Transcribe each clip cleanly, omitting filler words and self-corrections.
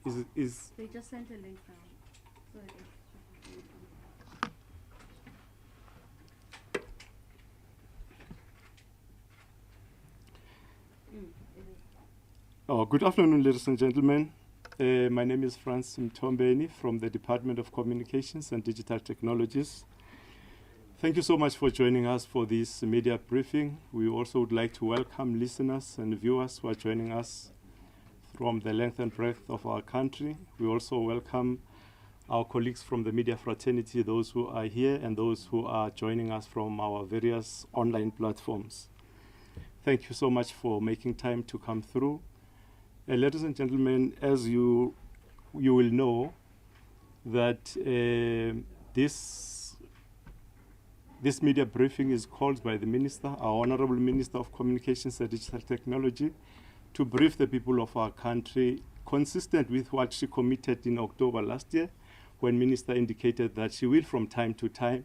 Is They just sent a link now. So Good afternoon, ladies and gentlemen. My name is Minister Ntshavheni from the Department of Communications and Digital Technologies. Thank you so much for joining us for this media briefing. We also would like to welcome listeners and viewers who are joining us from the length and breadth of our country. We also welcome our colleagues from the media fraternity, those who are here and those who are joining us from our various online platforms. Thank you so much for making time to come through. Ladies and gentlemen, as you will know that this media briefing is called by the Minister, our Honorable Minister of Communications and Digital Technology, to brief the people of our country consistent with what she committed in October last year, when Minister indicated that she will from time to time,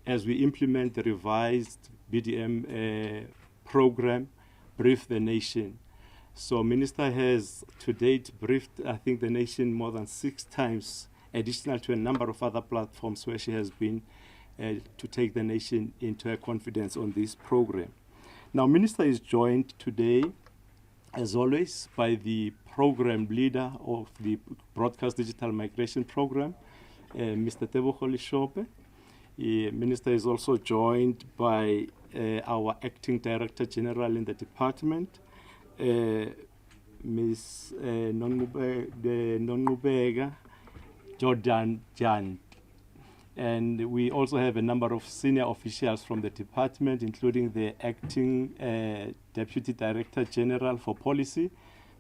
as we implement the revised BDM program, brief the nation. So Minister has to date briefed, I think, the nation more than 6 times, additional to a number of other platforms where she has been to take the nation into her confidence on this program. Now, Minister is joined today, as always, by the program leader of the Broadcast Digital Migration Program, Mr. Tebogo Lishope. Minister is also joined by our Acting Director General in the department, Ms. Nongubega Jordan Jan. And we also have a number of senior officials from the department, including the Acting Deputy Director General for Policy,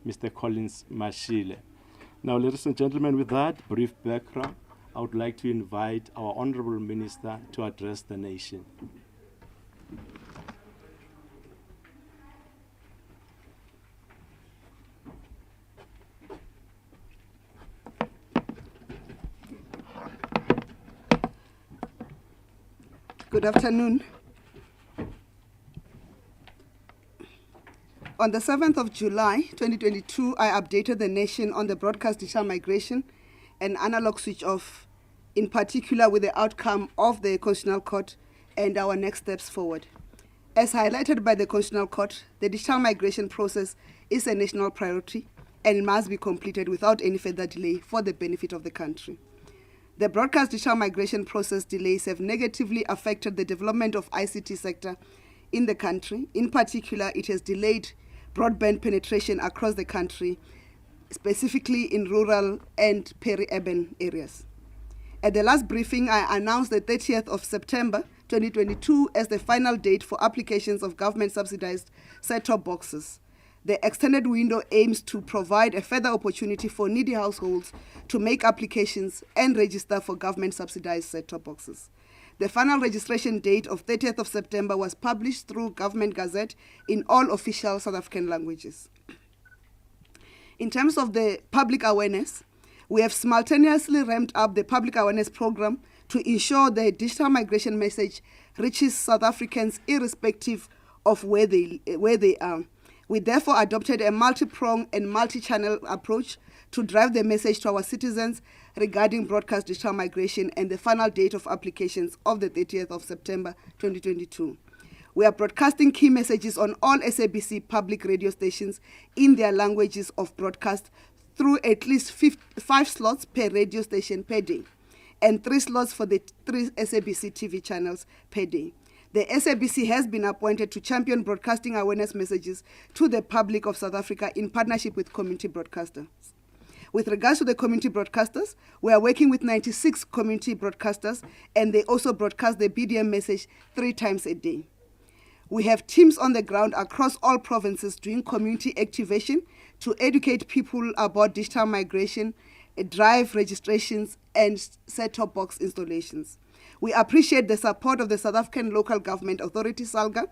Mr. Collins Mashile. Now, ladies and gentlemen, with that brief background, I would like to invite our Honorable Minister to address the nation. Good afternoon. On the 7th of July 2022, I updated the nation on the broadcast digital migration and analog switch off, in particular with the outcome of the Constitutional Court and our next steps forward. As highlighted by the Constitutional Court, the digital migration process is a national priority and must be completed without any further delay for the benefit of the country. The broadcast digital migration process delays have negatively affected the development of ICT sector in the country. In particular, it has delayed broadband penetration across the country, specifically in rural and peri-urban areas. At the last briefing, I announced the 30th of September 2022 as the final date for applications of government-subsidized set-top boxes. The extended window aims to provide a further opportunity for needy households to make applications and register for government-subsidized set-top boxes. The final registration date of 30th of September was published through Government Gazette in all official South African languages. In terms of the public awareness, we have simultaneously ramped up the public awareness program to ensure the digital migration message reaches South Africans irrespective of where they are. We therefore adopted a multi-pronged and multi-channel approach to drive the message to our citizens regarding broadcast digital migration and the final date of applications of the 30th of September 2022. We are broadcasting key messages on all SABC public radio stations in their languages of broadcast through at least 5 slots per radio station per day and 3 slots for the 3 SABC TV channels per day. The SABC has been appointed to champion broadcasting awareness messages to the public of South Africa in partnership with community broadcasters. With regards to the community broadcasters, we are working with 96 community broadcasters, and they also broadcast the BDM message 3 times a day. We have teams on the ground across all provinces doing community activation to educate people about digital migration, drive registrations, and set-top box installations. We appreciate the support of the South African Local Government Authority, SALGA,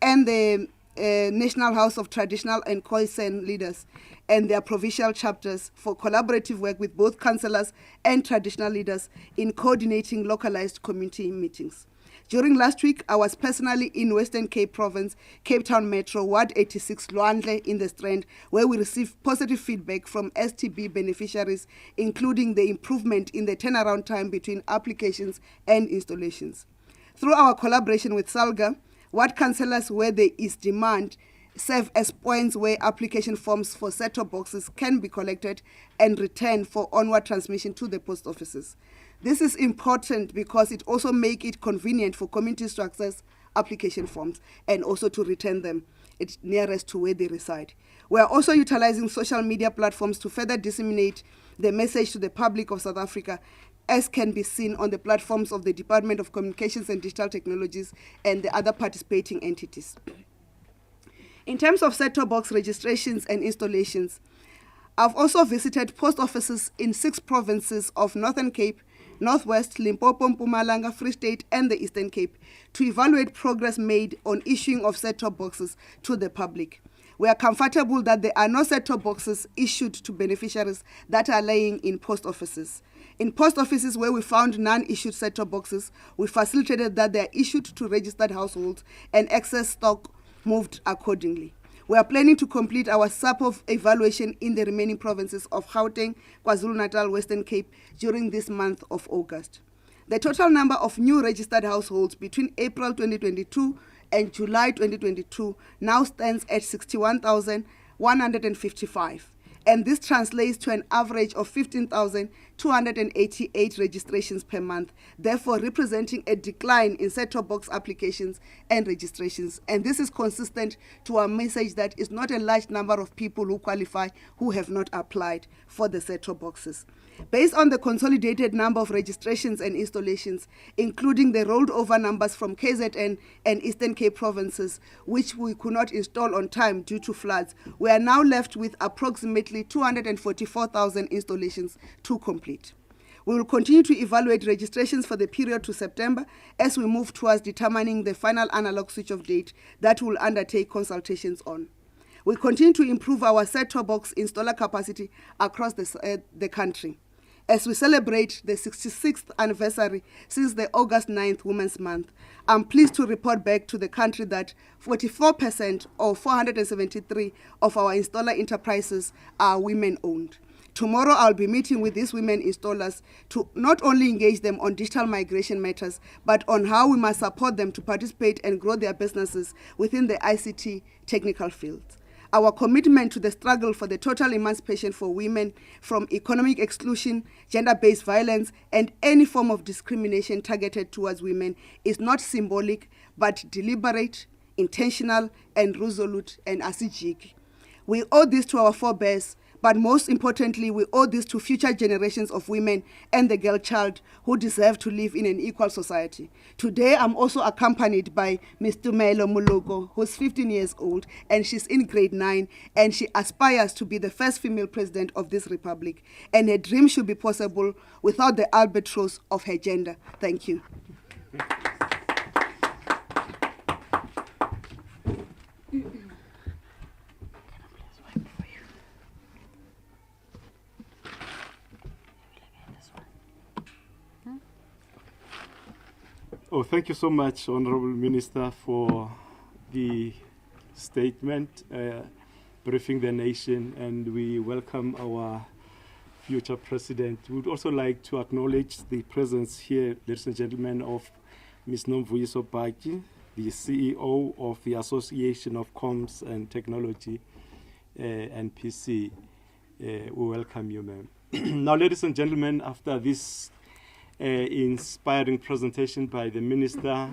and the National House of Traditional and Khoisan leaders and their provincial chapters for collaborative work with both councillors and traditional leaders in coordinating localized community meetings. During last week, I was personally in Western Cape Province, Cape Town Metro, Ward 86, Lwandle in the Strand, where we received positive feedback from STB beneficiaries, including the improvement in the turnaround time between applications and installations. Through our collaboration with SALGA, ward councillors where there is demand serve as points where application forms for set-top boxes can be collected and returned for onward transmission to the post offices. This is important because it also makes it convenient for communities to access application forms and also to return them nearest to where they reside. We are also utilizing social media platforms to further disseminate the message to the public of South Africa, as can be seen on the platforms of the Department of Communications and Digital Technologies and the other participating entities. In terms of set-top box registrations and installations, I've also visited post offices in 6 provinces of Northern Cape, Northwest, Limpopo, Mpumalanga, Free State, and the Eastern Cape to evaluate progress made on issuing of set-top boxes to the public. We are comfortable that there are no set-top boxes issued to beneficiaries that are lying in post offices. In post offices where we found non-issued set-top boxes, we facilitated that they are issued to registered households and excess stock moved accordingly. We are planning to complete our sub-of evaluation in the remaining provinces of Gauteng, KwaZulu-Natal, Western Cape during this month of August. The total number of new registered households between April 2022 and July 2022 now stands at 61,155. And this translates to an average of 15,288 registrations per month, therefore representing a decline in set-top box applications and registrations. And this is consistent to our message that it's not a large number of people who qualify who have not applied for the set-top boxes. Based on the consolidated number of registrations and installations, including the rolled over numbers from KZN and Eastern Cape provinces, which we could not install on time due to floods, we are now left with approximately 244,000 installations to complete. We will continue to evaluate registrations for the period to September as we move towards determining the final analog switch-off date that we'll undertake consultations on. We continue to improve our set-top box installer capacity across the country. As we celebrate the 66th anniversary since the August 9th Women's Month, I'm pleased to report back to the country that 44% or 473 of our installer enterprises are women-owned. Tomorrow, I'll be meeting with these women installers to not only engage them on digital migration matters, but on how we must support them to participate and grow their businesses within the ICT technical fields. Our commitment to the struggle for the total emancipation for women from economic exclusion, gender-based violence, and any form of discrimination targeted towards women is not symbolic, but deliberate, intentional, and resolute and asijiki. We owe this to our forebears, but most importantly, we owe this to future generations of women and the girl child who deserve to live in an equal society. Today, I'm also accompanied by Ms. Tumelo Muloko, who's 15 years old, and she's in grade 9, and she aspires to be the first female president of this republic. And her dream should be possible without the albatross of her gender. Thank you. Oh, thank you so much, Honorable Minister, for the statement, briefing the nation, and we welcome our future president. We would also like to acknowledge the presence here, ladies and gentlemen, of Ms. Nomvuyiso Baki, the CEO of the Association of Comms and Technology, NPC. We welcome you, ma'am. Now, ladies and gentlemen, after this inspiring presentation by the Minister,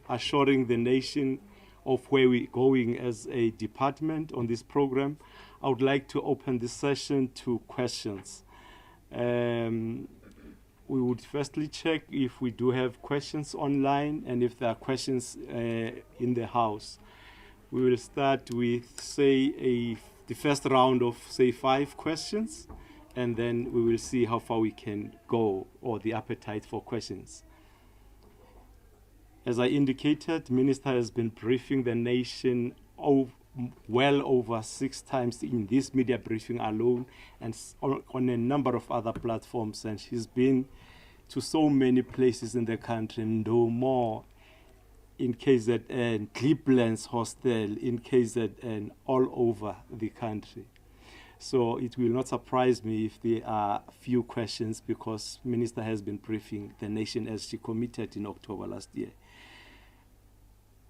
assuring the nation of where we're going as a department on this program, I would like to open this session to questions. We would firstly check if we do have questions online and if there are questions in the house. We will start with, say, the first round of, say, 5 questions, and then we will see how far we can go, or the appetite for questions. As I indicated, Minister has been briefing the nation well over 6 times in this media briefing alone, and on a number of other platforms, and she's been to so many places in the country, Ndomo, in KZN, Cleveland's hostel in KZN, all over the country. So it will not surprise me if there are few questions, because Minister has been briefing the nation as she committed in October last year.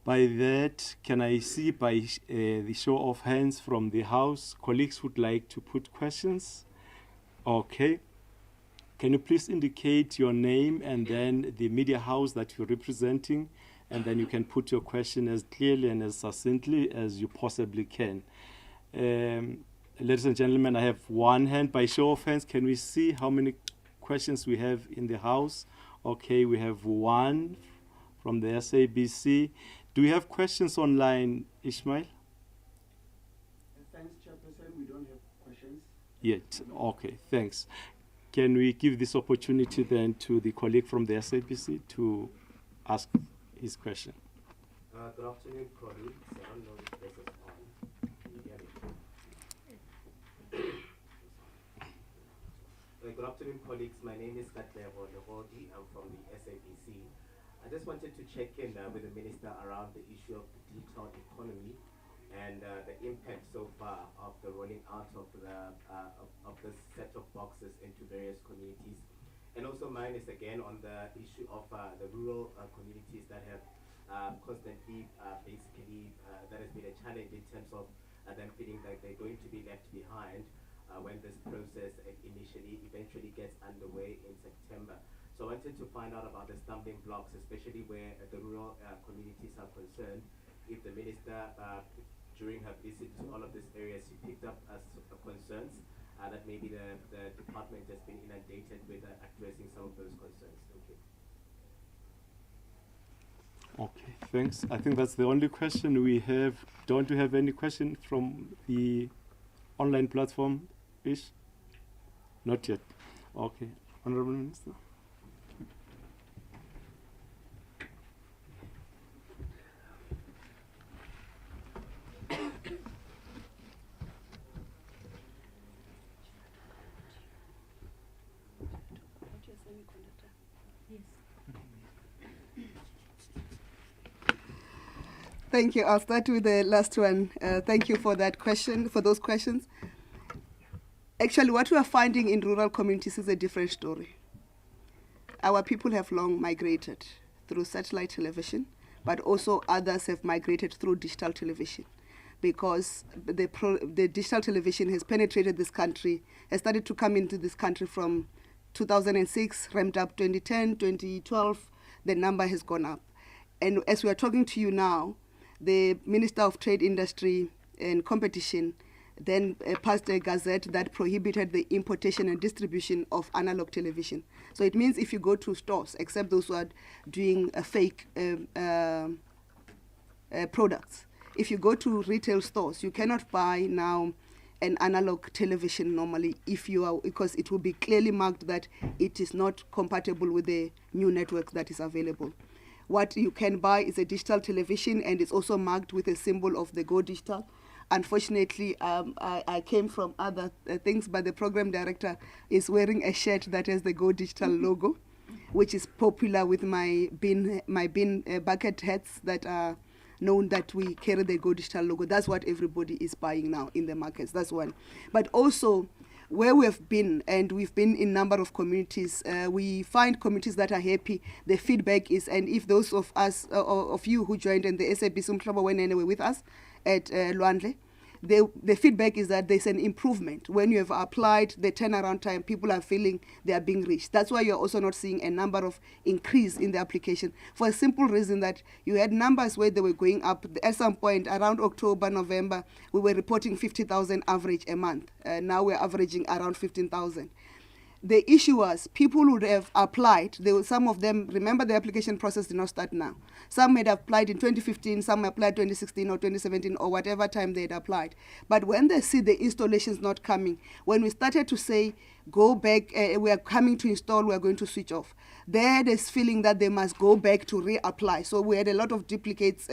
By that, can I see by the show of hands from the House, colleagues would like to put questions? Okay. Can you please indicate your name and then the media house that you're representing, and then you can put your question as clearly and as succinctly as you possibly can. Ladies and gentlemen, I have one hand. By show of hands, can we see how many questions we have in the House? Okay, we have one from the SABC. Do we have questions online, Ishmael? Thanks, Chairperson. We don't have questions Yet. Okay, thanks. Can we give this opportunity then to the colleague from the SABC to ask his question? Good afternoon, colleagues. I don't know if this is on. Can you hear me? Good afternoon, colleagues. My name is Katlego Lehodi. I'm from the SABC. I just wanted to check in with the Minister around the issue of the digital economy and the impact so far of the rolling out of this set of boxes into various communities. And also mine is again on the issue of the rural communities that have constantly basically that has been a challenge in terms of them feeling like they're going to be left behind when this process eventually gets underway in September. So I wanted to find out about the stumbling blocks, especially where the rural communities are concerned. If the Minister, during her visit to all of these areas, she picked up concerns that maybe the department has been inundated with addressing some of those concerns. Thank you. Okay, thanks. I think that's the only question we have. Don't we have any question from the online platform, Ish? Not yet. Okay. Honorable Minister. Thank you. I'll start with the last one. Thank you for that question, for those questions. Actually, what we are finding in rural communities is a different story. Our people have long migrated through satellite television, but also others have migrated through digital television, because the digital television has penetrated this country, has started to come into this country from 2006, ramped up 2010, 2012, the number has gone up. And as we are talking to you now, the Minister of Trade, Industry and Competition then passed a gazette that prohibited the importation and distribution of analog television. So it means if you go to stores, except those who are doing fake products, if you go to retail stores, you cannot buy now an analog television normally because it will be clearly marked that it is not compatible with the new network that is available. What you can buy is a digital television, and it's also marked with a symbol of the Go Digital. Unfortunately, I came from other things, but the program director is wearing a shirt that has the Go Digital logo, which is popular with my bin bucket hats that are known that we carry the Go Digital logo. That's what everybody is buying now in the markets. That's one. But also, where we have been, and we've been in a number of communities, we find communities that are happy. The feedback is, and if those of us, of you who joined in the SABC Umhlaba went anyway with us at Luandle, the feedback is that there's an improvement. When you have applied, the turnaround time, people are feeling they are being reached. That's why you're also not seeing a number of increase in the application, for a simple reason that you had numbers where they were going up. At some point, around October, November, we were reporting 50,000 average a month. Now we're averaging around 15,000. The issue was people would have applied. Some of them, remember, the application process did not start now. Some had applied in 2015, some applied 2016 or 2017 or whatever time they had applied. But when they see the installations not coming, when we started to say go back, we are coming to install, we are going to switch off. They had this feeling that they must go back to reapply. So we had a lot of duplicates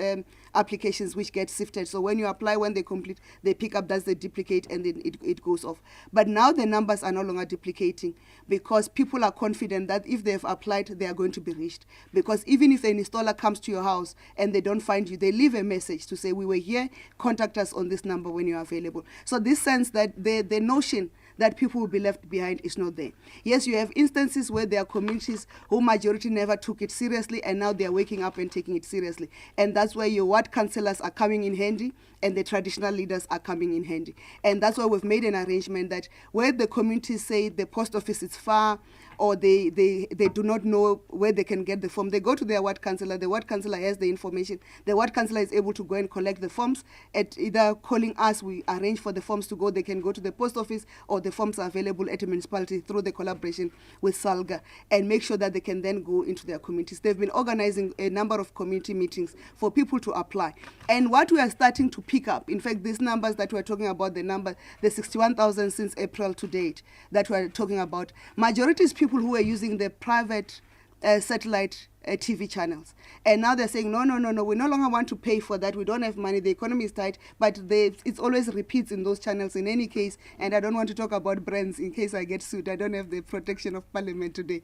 applications which get sifted. So when you apply, when they complete, they pick up, that's the duplicate, and then it goes off. But now the numbers are no longer duplicating because people are confident that if they've applied, they are going to be reached. Because even if an installer comes to your house and they don't find you, they leave a message to say, we were here, contact us on this number when you're available. So this sense that the notion that people will be left behind is not there. Yes, you have instances where there are communities who majority never took it seriously, and now they are waking up and taking it seriously. And that's where your ward councillors are coming in handy, and the traditional leaders are coming in handy. And that's why we've made an arrangement that where the communities say the post office is far, or they do not know where they can get the form, they go to their ward councillor. The ward councillor has the information. The ward councillor is able to go and collect the forms. At either calling us, we arrange for the forms to go. They can go to the post office, or the forms are available at a municipality through the collaboration with SALGA, and make sure that they can then go into their communities. They've been organizing a number of community meetings for people to apply. And what we are starting to pick up, in fact, these numbers that we're talking about, the 61,000 since April to date that we're talking about, majority is people who are using the private satellite TV channels. And now they're saying, no, we no longer want to pay for that. We don't have money. The economy is tight. But it's always repeats in those channels in any case. And I don't want to talk about brands in case I get sued. I don't have the protection of parliament today.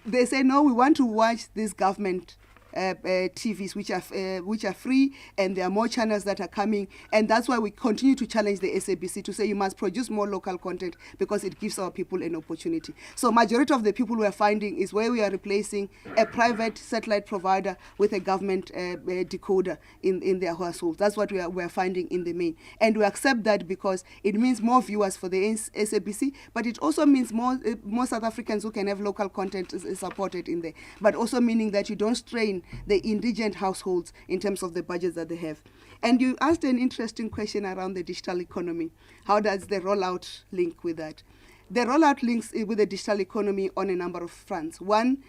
They say, no, we want to watch this government TVs which are free, and there are more channels that are coming, and that's why we continue to challenge the SABC to say you must produce more local content because it gives our people an opportunity. So majority of the people we are finding is where we are replacing a private satellite provider with a government decoder in their households. That's what we are finding in the main, and we accept that because it means more viewers for the SABC, but it also means more South Africans who can have local content supported in there, but also meaning that you don't strain the indigent households in terms of the budgets that they have. And you asked an interesting question around the digital economy. How does the rollout link with that? The rollout links with the digital economy on a number of fronts. One,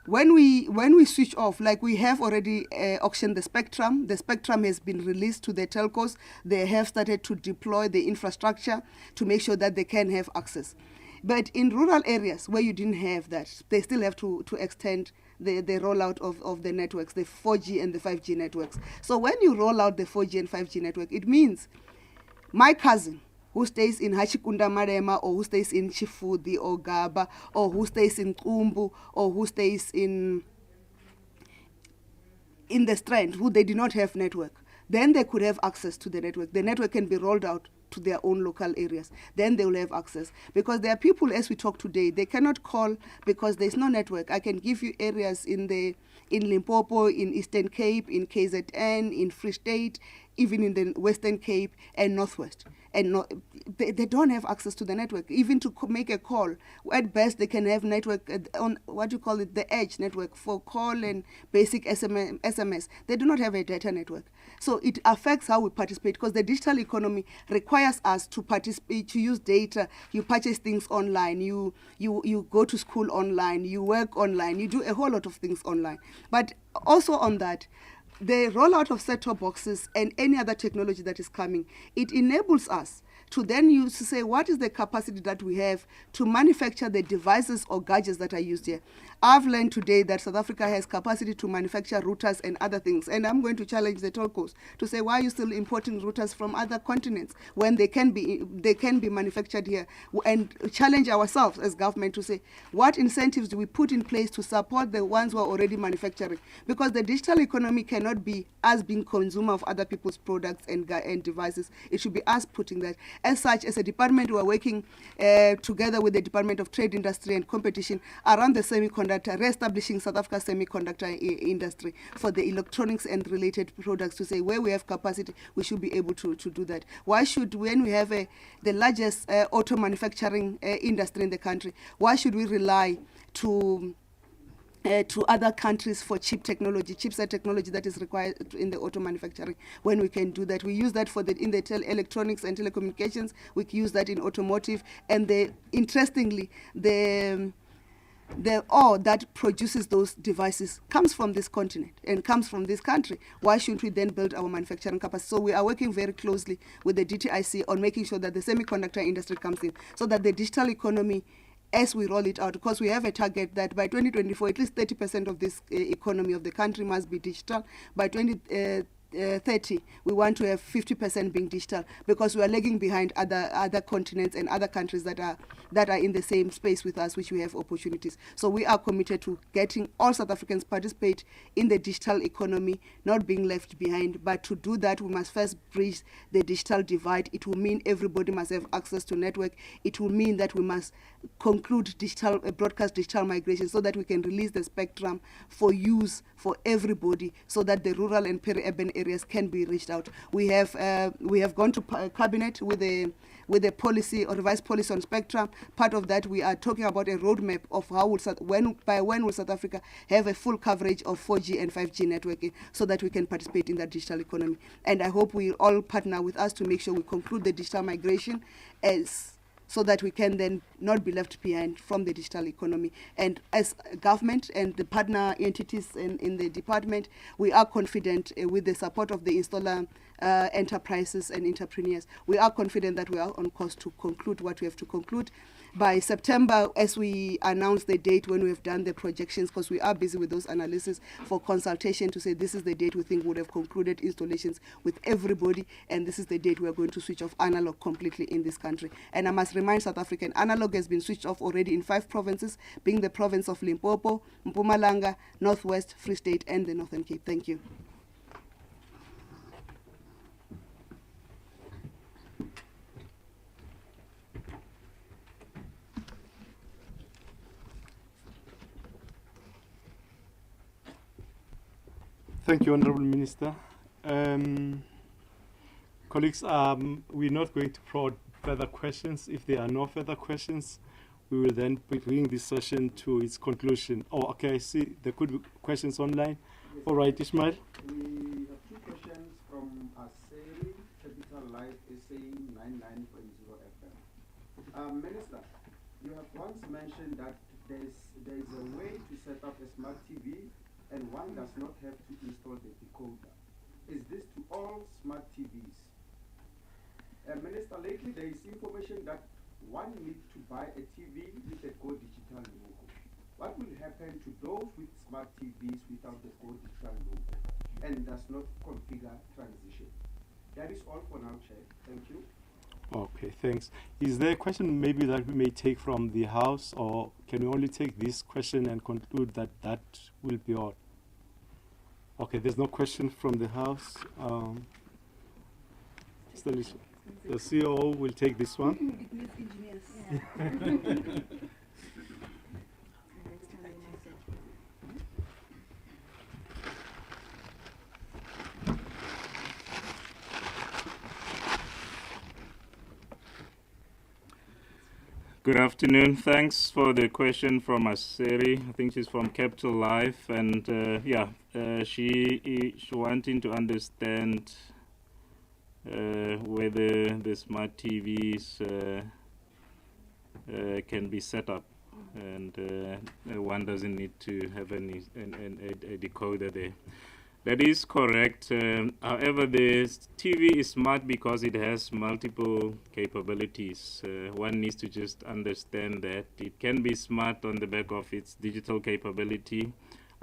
when we switch off, like we have already auctioned the spectrum has been released to the telcos. They have started to deploy the infrastructure to make sure that they can have access. But in rural areas where you didn't have that, they still have to extend the rollout of the networks, the 4G and the 5G networks. So when you roll out the 4G and 5G network, it means my cousin who stays in Hachikunda Marema, or who stays in Chifudi or Gaba, or who stays in Kumbu, or who stays in the Strand, who they do not have network, then they could have access to the network. The network can be rolled out to their own local areas. Then they will have access. Because there are people, as we talk today, they cannot call because there's no network. I can give you areas in Limpopo, in Eastern Cape, in KZN, in Free State, even in the Western Cape and Northwest. And they don't have access to the network. Even to make a call, at best they can have network on, the edge network for call and basic SMS. They do not have a data network. So it affects how we participate, because the digital economy requires us to participate, to use data. You purchase things online, you go to school online, you work online, you do a whole lot of things online. But also on that, the rollout of set-top boxes and any other technology that is coming, it enables us to then use to say what is the capacity that we have to manufacture the devices or gadgets that are used here. I've learned today that South Africa has capacity to manufacture routers and other things, and I'm going to challenge the telcos to say, why are you still importing routers from other continents when they can be manufactured here, and challenge ourselves as government to say what incentives do we put in place to support the ones who are already manufacturing, because the digital economy cannot be us being consumer of other people's products and devices. It should be us putting that. As such, as a department, we are working together with the Department of Trade, Industry and Competition around the semiconductor, re-establishing South Africa's semiconductor industry for the electronics and related products, to say where we have capacity, we should be able to do that. Why should, when we have the largest auto manufacturing industry in the country, why should we rely to other countries for chipset technology that is required in the auto manufacturing, when we can do that? We use that in the electronics and telecommunications. We use that in automotive, and interestingly, the ore that produces those devices comes from this continent and comes from this country. Why shouldn't we then build our manufacturing capacity? So we are working very closely with the DTIC on making sure that the semiconductor industry comes in, so that the digital economy as we roll it out, because we have a target that by 2024, at least 30% of this economy of the country must be digital. By 2030, we want to have 50% being digital, because we are lagging behind other continents and other countries that are in the same space with us, which we have opportunities. So we are committed to getting all South Africans participate in the digital economy, not being left behind. But to do that, we must first bridge the digital divide. It will mean everybody must have access to network. It will mean that we must conclude broadcast digital migration, so that we can release the spectrum for use for everybody, so that the rural and peri-urban areas can be reached out. We have gone to cabinet with a policy or revised policy on spectrum. Part of that, we are talking about a roadmap of how by when will South Africa have a full coverage of 4G and 5G networking, so that we can participate in that digital economy. And I hope we all partner with us to make sure we conclude the digital migration so that we can then not be left behind from the digital economy. And as government and the partner entities in the department, we are confident with the support of the installer enterprises and entrepreneurs. We are confident that we are on course to conclude what we have to conclude by September, as we announce the date when we have done the projections, because we are busy with those analysis for consultation to say this is the date we think would have concluded installations with everybody, and this is the date we are going to switch off analog completely in this country. And I must remind South African, analog has been switched off already in 5 provinces, being the province of Limpopo, Mpumalanga, Northwest, Free State, and the Northern Cape. Thank you. Thank you, Honourable Minister. Colleagues, we're not going to prod further questions. If there are no further questions, we will then bring this session to its conclusion. Oh, okay, I see there could be questions online. Yes. All right, Ismail. We have 2 questions from Aseri, Capital Life SA 99.0 FM. Minister, you have once mentioned that there is a way to set up a smart TV and one does not have to install the decoder. Is this to all smart TVs? Minister, lately there is information that one needs to buy a TV with a Go Digital logo. What will happen to those with smart TVs without the Go Digital logo and does not configure transition? That is all for now, Chair. Thank you. Okay, thanks. Is there a question maybe that we may take from the House, or can we only take this question and conclude that that will be all? Okay, there's no question from the House. The CEO will take this one. It needs engineers. Good afternoon. Thanks for the question from Aseri. I think she's from Capital Life, and she wanting to understand whether the smart TVs can be set up, and one doesn't need to have a decoder there. That is correct. However, the TV is smart because it has multiple capabilities. One needs to just understand that it can be smart on the back of its digital capability,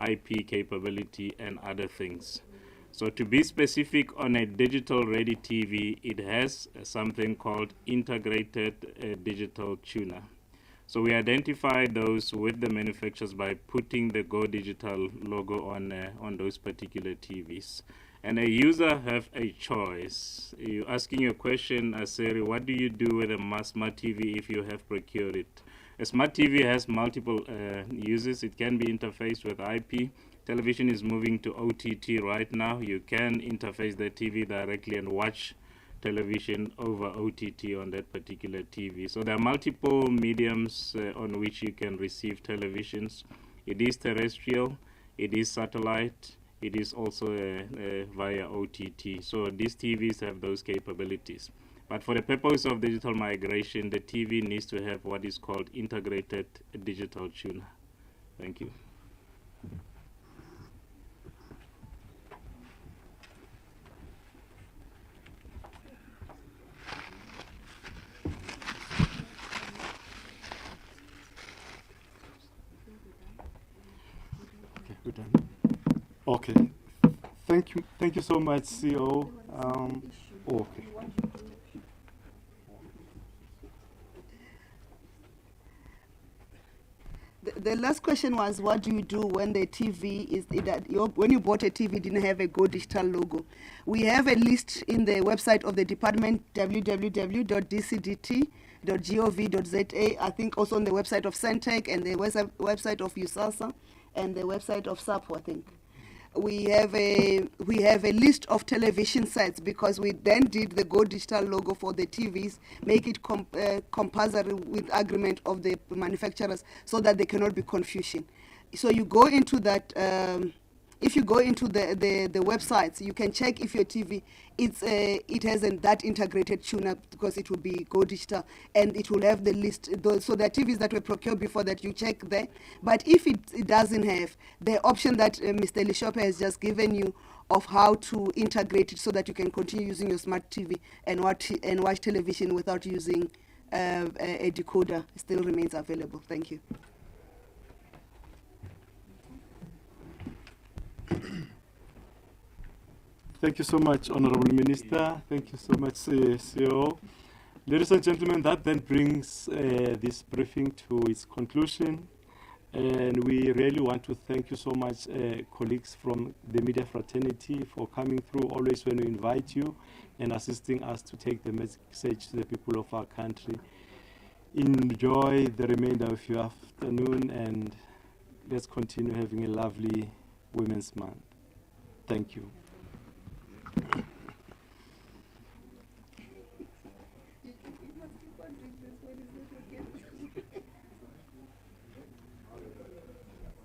IP capability, and other things. So to be specific, on a digital-ready TV, it has something called integrated digital tuner. So we identify those with the manufacturers by putting the Go Digital logo on those particular TVs. And a user have a choice. You're asking your question, Aseri, what do you do with a smart TV if you have procured it? A smart TV has multiple uses. It can be interfaced with IP. Television is moving to OTT right now. You can interface the TV directly and watch television over OTT on that particular TV. So there are multiple mediums on which you can receive televisions. It is terrestrial, it is satellite, it is also via OTT. So these TVs have those capabilities. But for the purpose of digital migration, the TV needs to have what is called integrated digital tuner. Thank you. Okay. Thank you so much, CEO. Okay. The last question was, what do you do when the TV is when you bought a TV didn't have a Go Digital logo? We have a list in the website of the department, www.dcdt.gov.za. I think also on the website of Centec and the website of USASA and the website of SAPO, I think. We have a list of television sets, because we then did the Go Digital logo for the TVs, make it compulsory with agreement of the manufacturers so that there cannot be confusion. So you go into that. If you go into the websites, you can check if your TV it hasn't that integrated tuner, because it will be Go Digital and it will have the list. So the TVs that were procured before that, you check there. But if it doesn't have the option that Mr. Lishope has just given you of how to integrate it so that you can continue using your smart TV and watch television without using a decoder, still remains available. Thank you. Thank you so much, Honorable Minister. Thank you so much, CEO. Ladies and gentlemen, that then brings this briefing to its conclusion. And we really want to thank you so much, colleagues from the media fraternity, for coming through always when we invite you and assisting us to take the message to the people of our country. Enjoy the remainder of your afternoon, and let's continue having a lovely Women's Month. Thank you.